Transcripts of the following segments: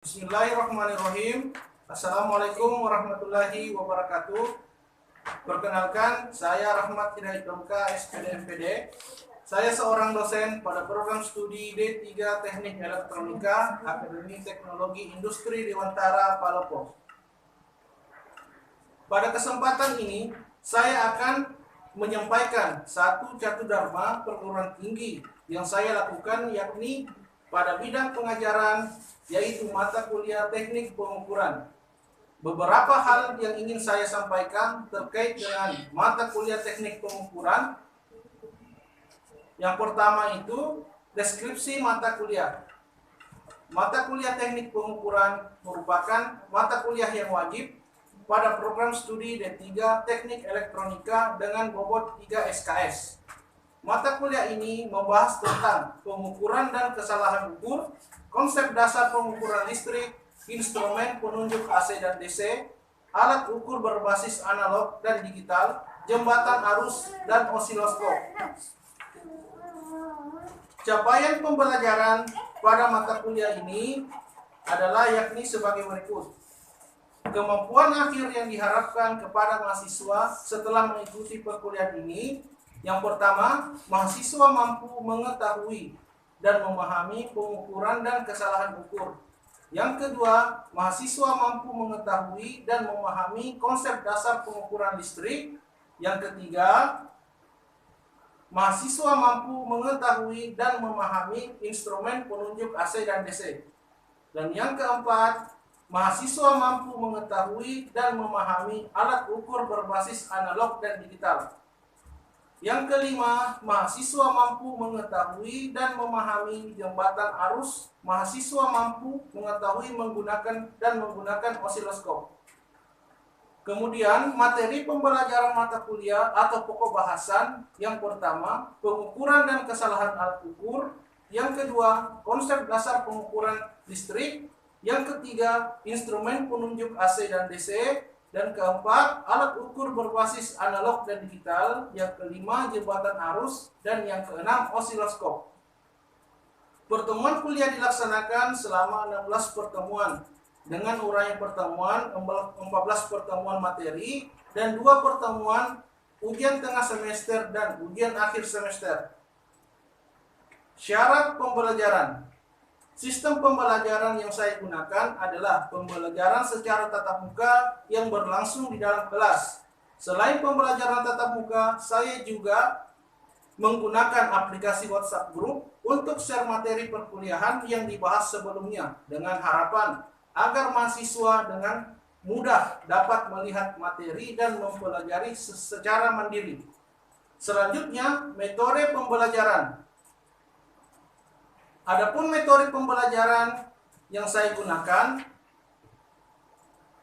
Bismillahirrahmanirrahim. Assalamualaikum warahmatullahi wabarakatuh. Perkenalkan, saya Rahmat Hidayat Domka, SPD MPD. Saya seorang dosen pada program studi D3 Teknik Elektronika, Akademi Teknologi Industri Dewantara, Palopo. Pada kesempatan ini, saya akan menyampaikan satu catudharma perguruan tinggi yang saya lakukan, yakni pada bidang pengajaran, yaitu mata kuliah teknik pengukuran. Beberapa hal yang ingin saya sampaikan terkait dengan mata kuliah teknik pengukuran. Yang pertama itu deskripsi mata kuliah. Mata kuliah teknik pengukuran merupakan mata kuliah yang wajib pada program studi D3 Teknik Elektronika dengan bobot 3 SKS. Mata kuliah ini membahas tentang pengukuran dan kesalahan ukur, konsep dasar pengukuran listrik, instrumen penunjuk AC dan DC, alat ukur berbasis analog dan digital, jembatan arus, dan osiloskop. Capaian pembelajaran pada mata kuliah ini adalah yakni sebagai berikut. Kemampuan akhir yang diharapkan kepada mahasiswa setelah mengikuti perkuliahan ini, yang pertama, mahasiswa mampu mengetahui dan memahami pengukuran dan kesalahan ukur. Yang kedua, mahasiswa mampu mengetahui dan memahami konsep dasar pengukuran listrik. Yang ketiga, mahasiswa mampu mengetahui dan memahami instrumen penunjuk AC dan DC. Dan yang keempat, mahasiswa mampu mengetahui dan memahami alat ukur berbasis analog dan digital. Yang kelima, mahasiswa mampu mengetahui dan memahami jembatan arus. Mahasiswa mampu mengetahui menggunakan osiloskop. Kemudian, materi pembelajaran mata kuliah atau pokok bahasan. Yang pertama, pengukuran dan kesalahan alat ukur. Yang kedua, konsep dasar pengukuran listrik. Yang ketiga, instrumen penunjuk AC dan DC. Dan keempat, alat ukur berbasis analog dan digital. Yang kelima, jembatan arus. Dan yang keenam, osiloskop. Pertemuan kuliah dilaksanakan selama 16 pertemuan dengan uraian pertemuan, 14 pertemuan materi, dan 2 pertemuan ujian tengah semester dan ujian akhir semester. Syarat pembelajaran. Sistem pembelajaran yang saya gunakan adalah pembelajaran secara tatap muka yang berlangsung di dalam kelas. Selain pembelajaran tatap muka, saya juga menggunakan aplikasi WhatsApp Group untuk share materi perkuliahan yang dibahas sebelumnya, dengan harapan agar mahasiswa dengan mudah dapat melihat materi dan mempelajari secara mandiri. Selanjutnya, metode pembelajaran. Adapun metode pembelajaran yang saya gunakan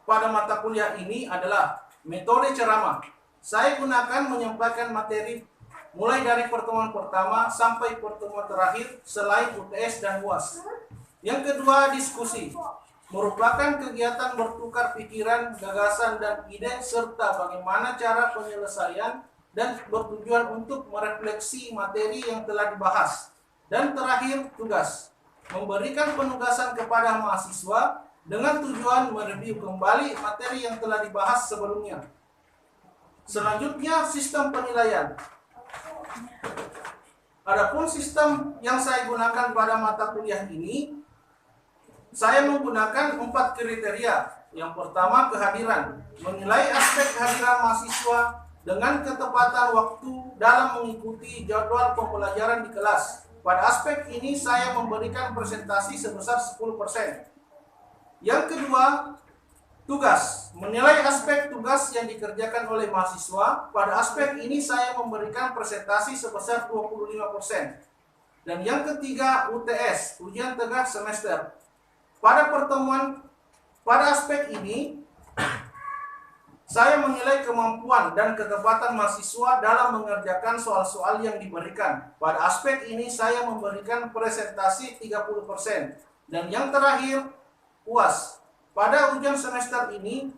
pada mata kuliah ini adalah metode ceramah. Saya gunakan menyampaikan materi mulai dari pertemuan pertama sampai pertemuan terakhir selain UTS dan UAS. Yang kedua, diskusi. Merupakan kegiatan bertukar pikiran, gagasan, dan ide serta bagaimana cara penyelesaian dan bertujuan untuk merefleksi materi yang telah dibahas. Dan terakhir, tugas. Memberikan penugasan kepada mahasiswa dengan tujuan mereview kembali materi yang telah dibahas sebelumnya. Selanjutnya, sistem penilaian. Adapun sistem yang saya gunakan pada mata kuliah ini, saya menggunakan 4 kriteria. Yang pertama, kehadiran. Menilai aspek kehadiran mahasiswa dengan ketepatan waktu dalam mengikuti jadwal pembelajaran di kelas. Pada aspek ini saya memberikan presentasi sebesar 10%. Yang kedua, tugas. Menilai aspek tugas yang dikerjakan oleh mahasiswa. Pada aspek ini saya memberikan presentasi sebesar 25%. Dan yang ketiga, UTS, ujian tengah semester. Pada aspek ini, saya menilai kemampuan dan ketepatan mahasiswa dalam mengerjakan soal-soal yang diberikan. Pada aspek ini saya memberikan presentasi 30%. Dan yang terakhir, UAS. Pada ujian semester ini,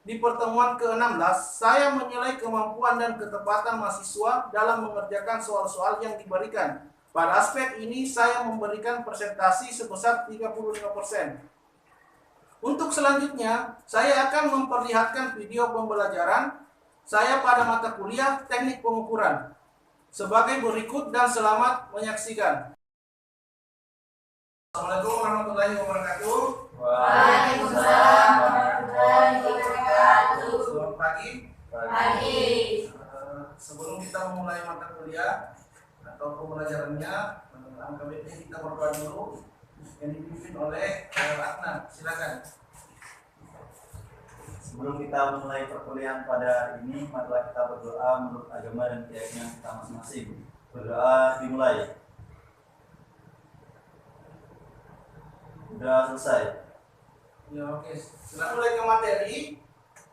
di pertemuan ke-16, saya menilai kemampuan dan ketepatan mahasiswa dalam mengerjakan soal-soal yang diberikan. Pada aspek ini saya memberikan presentasi sebesar 35%. Untuk selanjutnya, saya akan memperlihatkan video pembelajaran saya pada mata kuliah teknik pengukuran sebagai berikut dan selamat menyaksikan. Assalamualaikum warahmatullahi wabarakatuh. Waalaikumsalam warahmatullahi wabarakatuh. Selamat pagi. Pagi. Sebelum kita memulai mata kuliah atau pembelajarannya, angka baiknya kita berdoa dulu yang dipimpin oleh Adnan. Silakan. Sebelum kita memulai perkuliahan pada hari ini, marilah kita berdoa menurut agama dan keyakinan kita masing-masing. Berdoa dimulai. Sudah selesai. Ya, oke. Silakan mulai ke materi.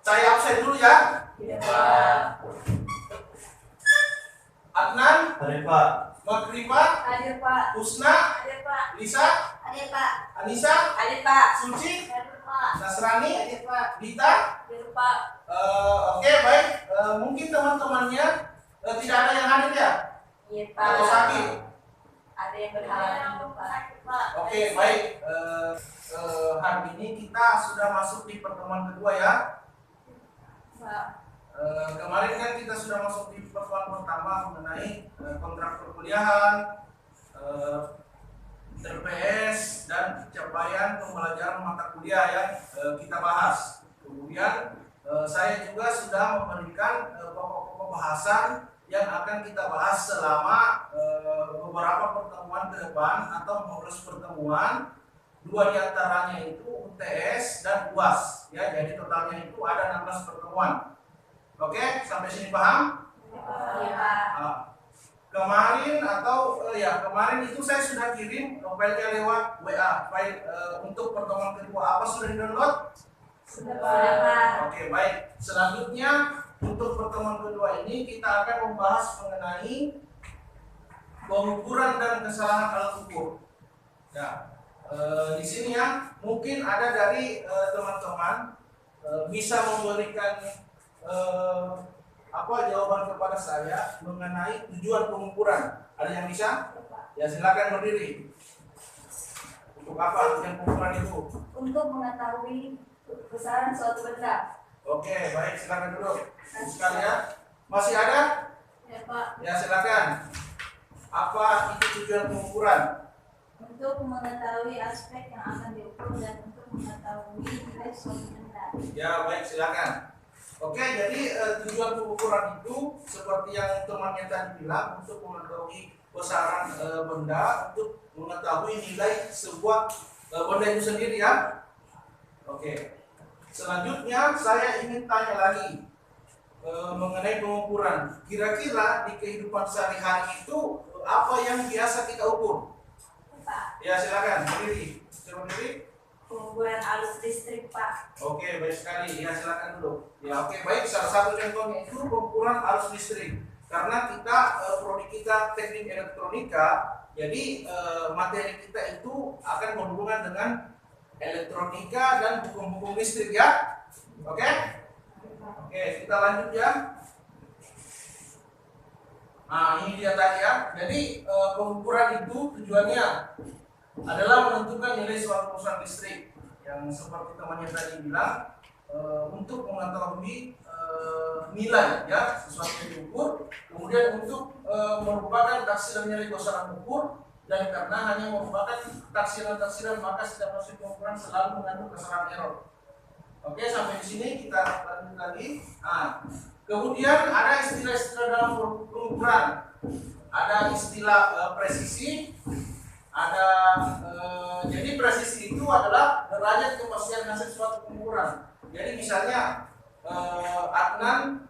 Saya absen dulu ya. Ya, Pak. Adnan, Hadir Pak. Makrifat, Hadir, Pak. Husna, Hadir, Pak. Lisa, Hadir, Pak. Anissa, Hadir, Pak. Suci, Hadir, Pak. Nasrani, Hadir, Pak. Dita. Hadir, Pak. Oke, baik. Mungkin teman-temannya tidak ada yang hadir ya? Iya, Pak. Atau sakit? Ada yang berhalangan, Pak. Oke, baik. Hari ini kita sudah masuk di pertemuan kedua ya. Pak. Kemarin kan kita sudah masuk di pertemuan pertama mengenai kontrak perkuliahan, RPS, dan capaian pembelajaran mata kuliah yang kita bahas. Kemudian saya juga sudah memberikan pokok-pokok bahasan yang akan kita bahas selama beberapa pertemuan ke depan atau 15 pertemuan. 2 diantaranya itu UTS dan UAS ya, jadi totalnya itu ada 16 pertemuan. Oke, sampai sini paham? Iya, Pak. Kemarin itu saya sudah kirim filenya lewat WA, file untuk pertemuan kedua. Apa sudah di-download? Sudah, Pak. Oke, baik. Selanjutnya untuk pertemuan kedua ini kita akan membahas mengenai pengukuran dan kesalahan alat ukur. Ya, di sini ya mungkin ada dari teman-teman bisa memberikan jawaban kepada saya mengenai tujuan pengukuran. Ada yang bisa? Ya, silakan berdiri. Untuk apa tujuan pengukuran itu? Untuk mengetahui besaran suatu benda. Oke, baik, silakan duduk. Sekalian, masih ada? Ya, Pak. Ya, silakan. Apa itu tujuan pengukuran? Untuk mengetahui aspek yang akan diukur dan untuk mengetahui nilai suatu benda. Ya, baik, silakan. Oke, jadi tujuan pengukuran itu seperti yang temannya tadi bilang, untuk mengetahui besaran benda, untuk mengetahui nilai sebuah benda itu sendiri ya. Oke. Selanjutnya saya ingin tanya lagi mengenai pengukuran. Kira-kira di kehidupan sehari-hari itu apa yang biasa kita ukur? Pak. Ya, silakan berdiri. Coba berdiri. Pengukuran arus listrik, Pak. Oke, baik sekali. Ya, silakan dulu. Ya, oke, baik. Salah satu contohnya itu pengukuran arus listrik. Karena kita prodi kita teknik elektronika, jadi materi kita itu akan berhubungan dengan elektronika dan hukum-hukum listrik ya. Oke? Oke, kita lanjut ya. Nah, ini dia tadi ya. Jadi pengukuran itu tujuannya adalah menentukan nilai suatu perusahaan listrik yang seperti temannya tadi bilang, untuk mengetahui nilai ya sesuatu yang diukur, kemudian untuk merupakan taksiran nilai besaran ukur, dan karena hanya merupakan taksiran maka setiap proses pengukuran selalu mengandung kesalahan error. Oke, sampai di sini kita lanjut lagi. Nah, kemudian ada istilah-istilah dalam pengukuran. Ada istilah presisi. Ada jadi presisi itu adalah derajat kepastian hasil suatu pengukuran. Jadi misalnya Adnan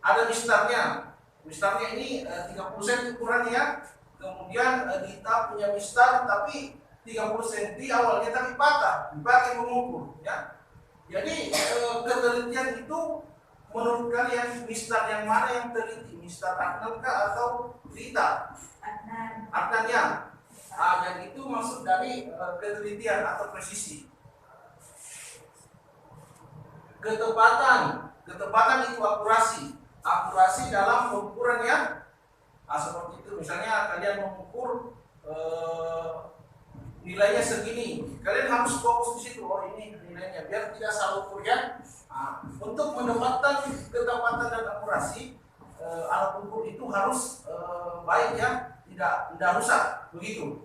ada mistarnya. Mistarnya ini 30 cm ukurannya. Kemudian Dita punya mistar tapi 30 cm awalnya tapi patah, dipakai mengukur ya. Jadi ketelitian itu menurut kalian mistar yang mana yang teliti? Mistar Adnan kah atau Dita? Adnan. Adnan ya. Dan itu maksud dari ketelitian atau presisi. Ketepatan itu akurasi dalam pengukuran ya. Seperti itu misalnya kalian mengukur nilainya segini. Kalian harus fokus di situ. Oh, ini nilainya, biar tidak salah ukur ya. Nah, untuk mendapatkan ketepatan dan akurasi, alat ukur itu harus baik ya, tidak rusak begitu.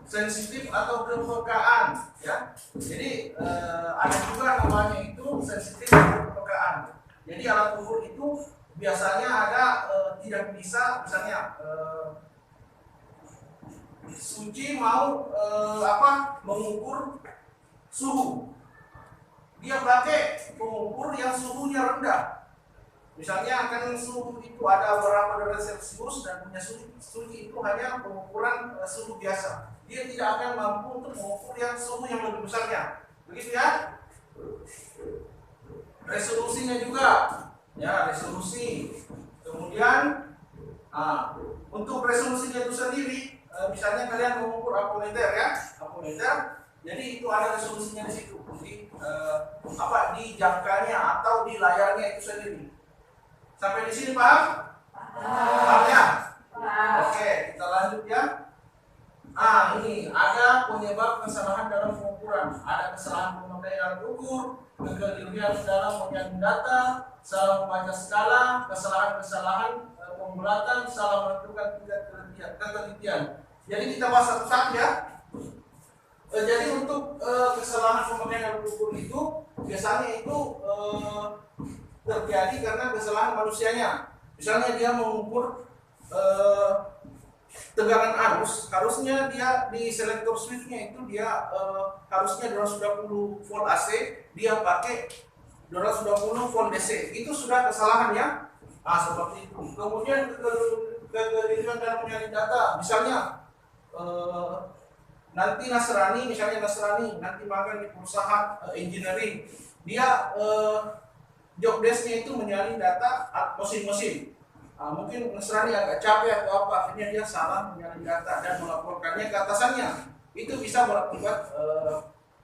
Sensitif atau kepekaan ya. Jadi ada juga namanya itu sensitif atau kepekaan. Jadi alat ukur itu biasanya ada tidak bisa, misalnya Suci mau mengukur suhu, dia pakai pengukur yang suhunya rendah. Misalnya kan suhu itu ada berapa derajat Celcius dan punya Suci itu hanya pengukuran suhu biasa. Dia tidak akan mampu untuk mengukur yang suhu yang lebih besarnya. Begitu ya? Resolusinya juga, ya resolusi. Kemudian untuk resolusinya itu sendiri, misalnya kalian mengukur apometer ya, apometer. Jadi itu ada resolusinya di situ, di jangkanya atau di layarnya itu sendiri. Sampai di sini paham? Paham ya? Oke, kita lanjut ya. Ini ada penyebab kesalahan dalam pengukuran. Ada kesalahan pemakaian alat ukur, kekeliruan dalam menyaring data, salah membaca skala, kesalahan-kesalahan pembulatan, salah menentukan tingkat ketelitian. Jadi kita bahas satu-satu ya. Jadi untuk kesalahan pemakaian alat ukur itu biasanya itu terjadi karena kesalahan manusianya. Misalnya dia mengukur tegangan arus, harusnya dia di selektor switchnya itu dia harusnya 220 volt AC, dia pakai 220 volt DC. Itu sudah kesalahan ya. Seperti itu. Kemudian kekeliruan dalam menyaring data, misalnya nanti Nasrani nanti magang di perusahaan engineering, dia job desk-nya itu menyaring data mesin-mesin. Mungkin Nasrani agak capek atau apa, akhirnya dia salah menyaring data dan melaporkannya ke atasannya. Itu bisa berakibat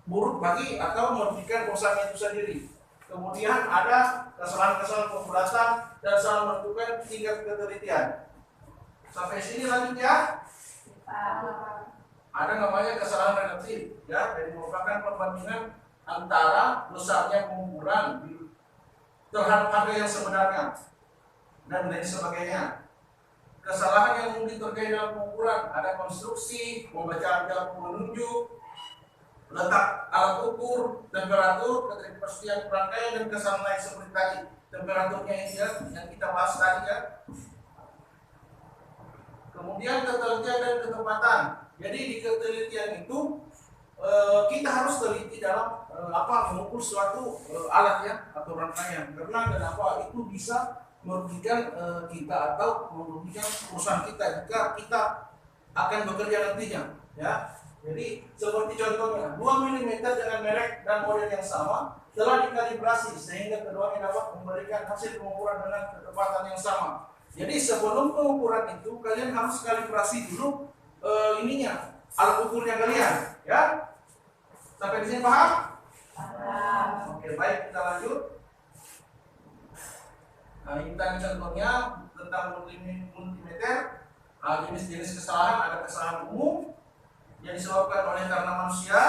buruk bagi atau merugikan perusahaan itu sendiri. Kemudian ada kesalahan-kesalahan pembulatan dan salah menentukan tingkat ketelitian. Sampai sini lanjut ya. Ada namanya kesalahan relatif ya, dan merupakan perbandingan antara besarnya pengukuran terhadap harga yang sebenarnya dan lain sebagainya. Kesalahan yang mungkin terkait dalam pengukuran ada konstruksi, pembacaan jarak penunjuk, letak alat ukur, temperatur, ketersediaan rangkaian dan kesalahan lain seperti tadi. Temperaturnya ini ya, yang kita bahas tadi ya. Kemudian ketelitian dan ketepatan. Jadi di ketelitian itu kita harus teliti dalam mengukur suatu alat ya atau rangkaian. Karena kenapa itu bisa merugikan kita atau merugikan perusahaan kita jika kita akan bekerja nantinya ya. Jadi seperti contohnya 2 mm dengan merek dan model yang sama telah dikalibrasi sehingga keduanya dapat memberikan hasil pengukuran dengan ketepatan yang sama. Jadi sebelum pengukuran itu kalian harus kalibrasi dulu alat ukurnya kalian ya. Sampai di sini paham? Oke, baik, kita lanjut. Ini tadi contohnya tentang multimeter. Jenis-jenis kesalahan, ada kesalahan umum yang disebabkan oleh karena manusia,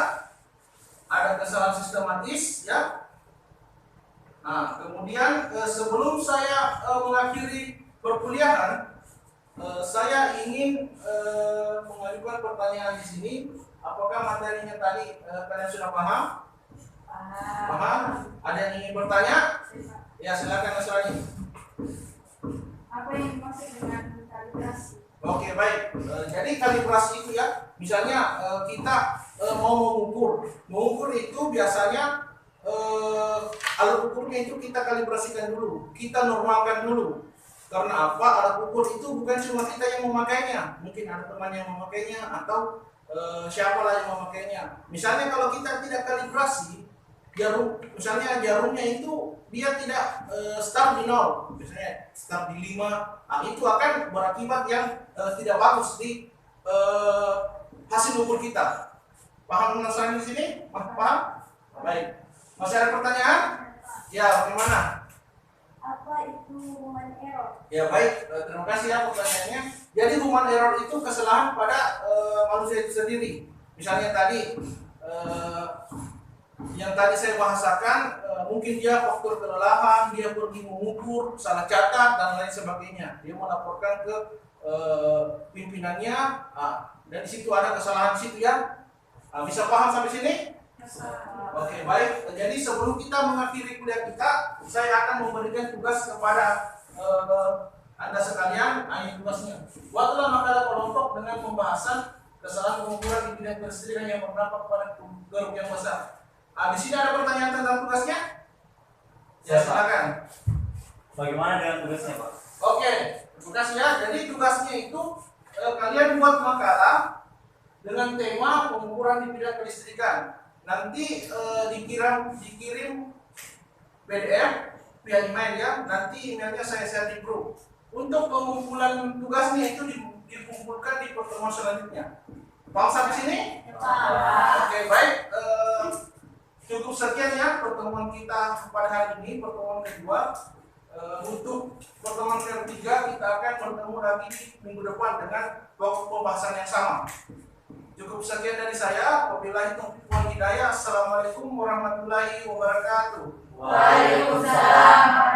ada kesalahan sistematis ya. Kemudian sebelum saya mengakhiri perkuliahan, saya ingin mengajukan pertanyaan di sini. Apakah materinya tadi kalian sudah paham? Paham? Ada yang ingin bertanya? Ya, silakan Nasrani. Apa yang dimaksud dengan kalibrasi? Oke, baik. Jadi kalibrasi itu ya, misalnya kita mau mengukur itu biasanya alat ukurnya itu kita kalibrasikan dulu, kita normalkan dulu. Karena apa? Alat ukur itu bukan cuma kita yang memakainya, mungkin ada teman yang memakainya atau siapa lah yang memakainya. Misalnya kalau kita tidak kalibrasi, misalnya jarumnya itu dia tidak start di 0, misalnya start di 5, itu akan berakibat yang tidak bagus di hasil ukur kita. Paham masalah di sini? Paham? Baik. Masih ada pertanyaan? Ya, bagaimana? Apa itu human error? Ya baik, terima kasih ya pertanyaannya. Jadi human error itu kesalahan pada manusia itu sendiri. Misalnya tadi yang tadi saya bahasakan, mungkin dia faktor kelelahan, dia pergi mengukur, salah catat dan lain sebagainya. Dia melaporkan ke pimpinannya, dan di situ ada kesalahan di situ ya. Bisa paham sampai sini? Oke, baik. Jadi sebelum kita mengakhiri kuliah kita, saya akan memberikan tugas kepada Anda sekalian. Ini tugasnya. Buatlah makalah kelompok dengan pembahasan kesalahan pengukuran di bidang kelistrikan yang berdampak pada kerugian besar. Di sini ada pertanyaan tentang tugasnya? Ya, silakan. Bagaimana dengan tugasnya, Pak? Oke, tugas ya. Jadi tugasnya itu kalian buat makalah dengan tema pengukuran di bidang kelistrikan. Nanti dikirim PDF via email ya. Nanti emailnya saya share di grup. Untuk pengumpulan tugasnya itu dikumpulkan di pertemuan selanjutnya. Paham sampai sini? Oke, baik. Cukup sekian ya pertemuan kita pada hari ini, pertemuan kedua. Untuk pertemuan ketiga kita akan bertemu lagi di minggu depan dengan pokok pembahasan yang sama. Cukup sekian dari saya. Wabillahi taufiq wal hidayah. Assalamualaikum warahmatullahi wabarakatuh. Waalaikumsalam.